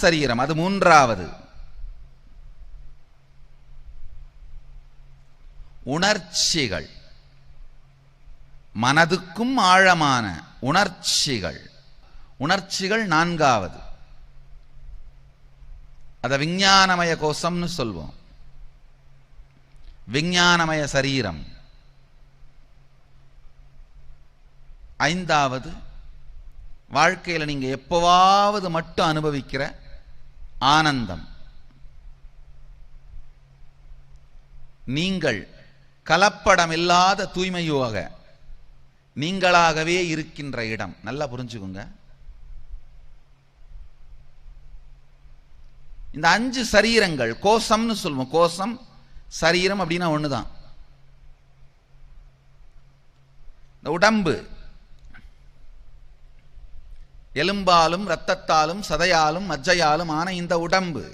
சரீரம், அது மூன்றாவது. உணர்ச்சிகள், மனதுக்கும் ஆழமான உணர்ச்சிகள், உணர்ச்சிகள் நான்காவது. அத விஞ்ஞானமய கோஷம்னு சொல்வோம், விஞ்ஞானமய சரீரம். ஐந்தாவது, வாழ்க்கையில் நீங்க எப்பவாவது மட்டும் அனுபவிக்கிற ஆனந்தம். நீங்கள் கலப்படமில்லாத தூய்மையோக நீங்களாகவே இருக்கின்ற இடம். நல்லா புரிஞ்சுக்குங்க. இந்த 5 சரீரங்கள் கோஷம்னு சொல்லுவோம். கோஷம் சரீரம் அப்படின்னா ஒண்ணுதான். இந்த உடம்பு எலும்பாலும் இரத்தத்தாலும் சதையாலும் மஜ்ஜையாலும் ஆன இந்த உடம்பு